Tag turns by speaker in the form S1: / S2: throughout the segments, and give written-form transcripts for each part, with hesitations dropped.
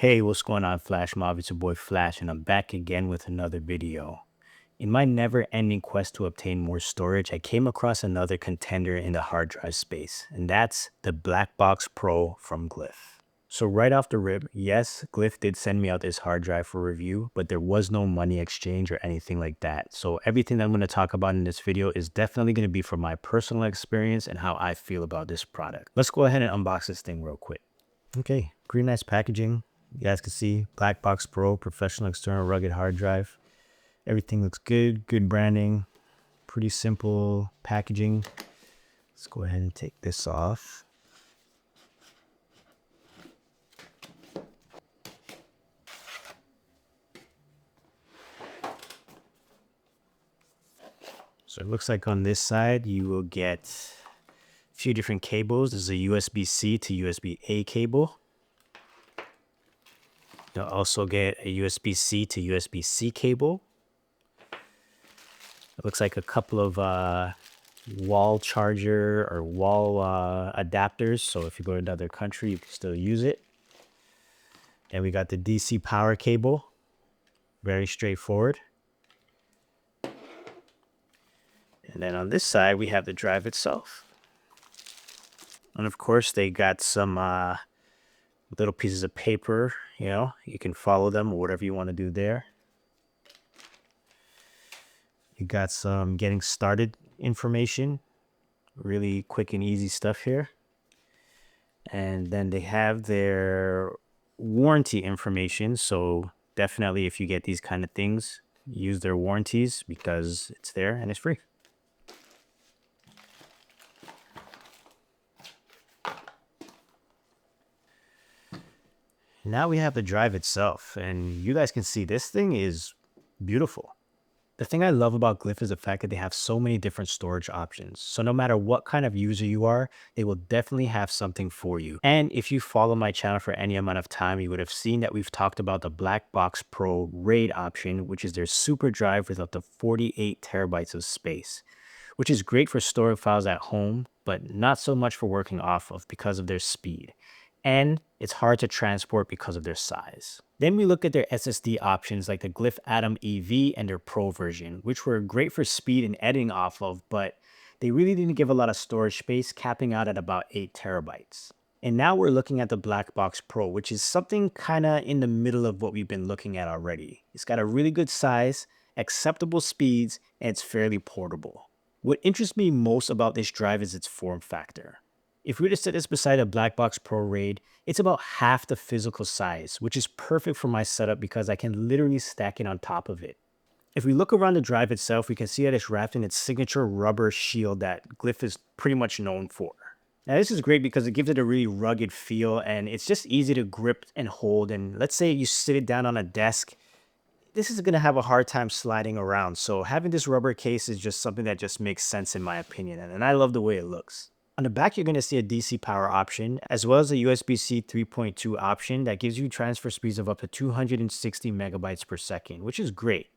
S1: Hey, what's going on, Flash Mob? It's your boy Flash, and I'm back again with another video. In my never-ending quest to obtain more storage, I came across another contender in the hard drive space, and that's the Blackbox Pro from Glyph. So right off the rip, yes, Glyph did send me out this hard drive for review, but there was no money exchange or anything like that. So everything that I'm going to talk about in this video is definitely going to be from my personal experience and how I feel about this product. Let's go ahead and unbox this thing real quick. Okay, pretty nice packaging. You guys can see Blackbox Pro, professional external rugged hard drive. Everything looks good, good branding, pretty simple packaging. Let's go ahead and take this off. So it looks like on this side, you will get a few different cables. This is a USB-C to USB-A cable. You'll also get a USB-C to USB-C cable. It looks like a couple of wall charger or wall adapters. So if you go to another country, you can still use it. And we got the DC power cable. Very straightforward. And then on this side, we have the drive itself. And of course, they got some little pieces of paper, you can follow them or whatever you want to do there. You got some getting started information, really quick and easy stuff here. And then they have their warranty information. So definitely if you get these kind of things, use their warranties because it's there and it's free. Now we have the drive itself, and you guys can see this thing is beautiful. The thing I love about Glyph is the fact that they have so many different storage options. So no matter what kind of user you are, they will definitely have something for you. And if you follow my channel for any amount of time, you would have seen that we've talked about the Blackbox Pro RAID option, which is their super drive with up to 48 terabytes of space, which is great for storing files at home, but not so much for working off of because of their speed. And it's hard to transport because of their size. Then we look at their SSD options like the Glyph Atom EV and their Pro version, which were great for speed and editing off of, but they really didn't give a lot of storage space, capping out at about 8 terabytes. And now we're looking at the Blackbox Pro, which is something kind of in the middle of what we've been looking at already. It's got a really good size, acceptable speeds, and it's fairly portable. What interests me most about this drive is its form factor. If we were to set this beside a Blackbox Pro RAID, it's about half the physical size, which is perfect for my setup because I can literally stack it on top of it. If we look around the drive itself, we can see that it's wrapped in its signature rubber shield that Glyph is pretty much known for. Now this is great because it gives it a really rugged feel and it's just easy to grip and hold. And let's say you sit it down on a desk, this is going to have a hard time sliding around. So having this rubber case is just something that just makes sense in my opinion. And I love the way it looks. On the back, you're going to see a DC power option, as well as a USB-C 3.2 option that gives you transfer speeds of up to 260 megabytes per second, which is great.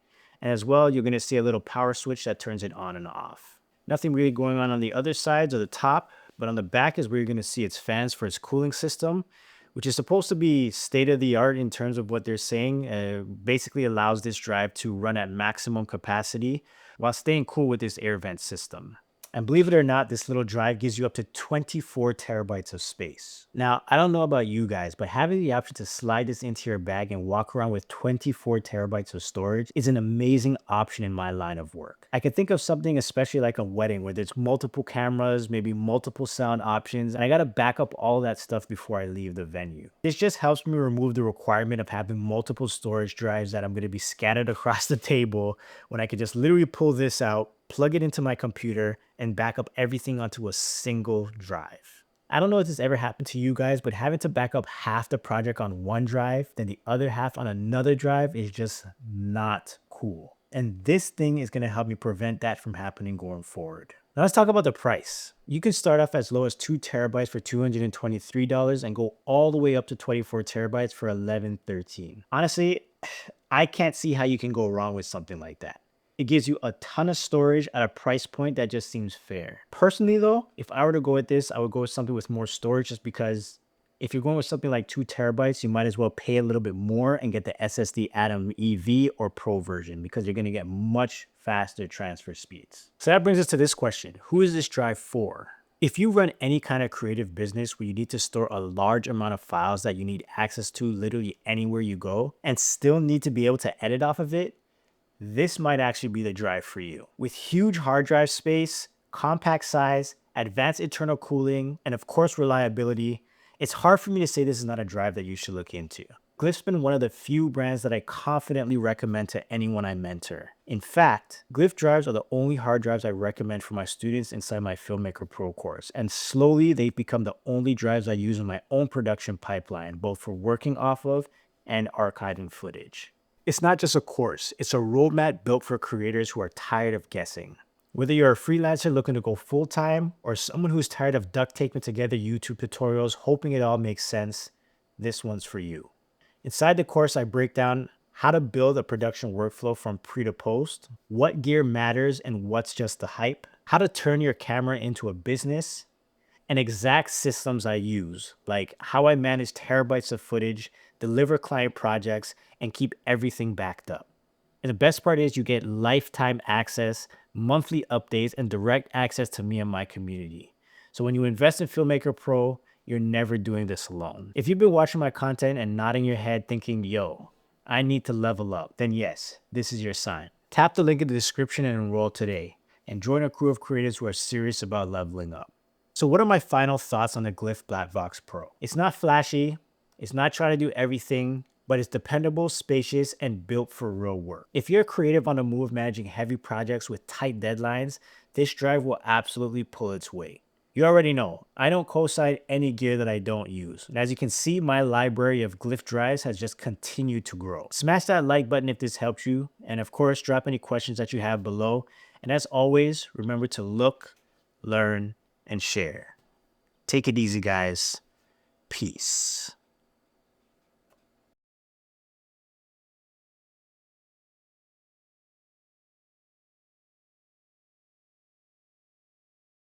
S1: And as well, you're going to see a little power switch that turns it on and off. Nothing really going on the other sides or the top, but on the back is where you're going to see its fans for its cooling system, which is supposed to be state-of-the-art in terms of what they're saying. Basically allows this drive to run at maximum capacity while staying cool with this air vent system. And believe it or not, this little drive gives you up to 24 terabytes of space. Now, I don't know about you guys, but having the option to slide this into your bag and walk around with 24 terabytes of storage is an amazing option in my line of work. I could think of something especially like a wedding where there's multiple cameras, maybe multiple sound options, and I gotta back up all that stuff before I leave the venue. This just helps me remove the requirement of having multiple storage drives that I'm gonna be scattered across the table when I could just literally pull this out, plug it into my computer, and back up everything onto a single drive. I don't know if this ever happened to you guys, but having to back up half the project on one drive, then the other half on another drive is just not cool. And this thing is going to help me prevent that from happening going forward. Now let's talk about the price. You can start off as low as 2 terabytes for $223 and go all the way up to 24 terabytes for $1113. Honestly, I can't see how you can go wrong with something like that. It gives you a ton of storage at a price point that just seems fair. Personally though, if I were to go with this, I would go with something with more storage just because If you're going with something like 2 TB, you might as well pay a little bit more and get the SSD Atom EV or Pro version because you're going to get much faster transfer speeds. So that brings us to this question. Who is this drive for? If you run any kind of creative business where you need to store a large amount of files that you need access to literally anywhere you go and still need to be able to edit off of it, this might actually be the drive for you. With huge hard drive space, compact size, advanced internal cooling, and of course reliability, it's hard for me to say this is not a drive that you should look into. Glyph's been one of the few brands that I confidently recommend to anyone I mentor. In fact, Glyph drives are the only hard drives I recommend for my students inside my Filmmaker Pro course, and slowly they've become the only drives I use in my own production pipeline, both for working off of and archiving footage. It's not just a course, it's a roadmap built for creators who are tired of guessing. Whether you're a freelancer looking to go full-time or someone who's tired of duct taping together YouTube tutorials hoping it all makes sense, this one's for you. Inside the course, I break down how to build a production workflow from pre to post, what gear matters and what's just the hype, how to turn your camera into a business, and exact systems I use, like how I manage terabytes of footage, deliver client projects, and keep everything backed up. And the best part is you get lifetime access, monthly updates, and direct access to me and my community. So when you invest in Filmmaker Pro, you're never doing this alone. If you've been watching my content and nodding your head thinking, yo, I need to level up, then yes, this is your sign. Tap the link in the description and enroll today, and join a crew of creators who are serious about leveling up. So what are my final thoughts on the Glyph Blackbox Pro? It's not flashy, it's not trying to do everything, but it's dependable, spacious, and built for real work. If you're creative on the move managing heavy projects with tight deadlines, this drive will absolutely pull its weight. You already know, I don't co-sign any gear that I don't use. And as you can see, my library of Glyph drives has just continued to grow. Smash that like button if this helped you. And of course, drop any questions that you have below. And as always, remember to look, learn, and share. Take it easy, guys. Peace.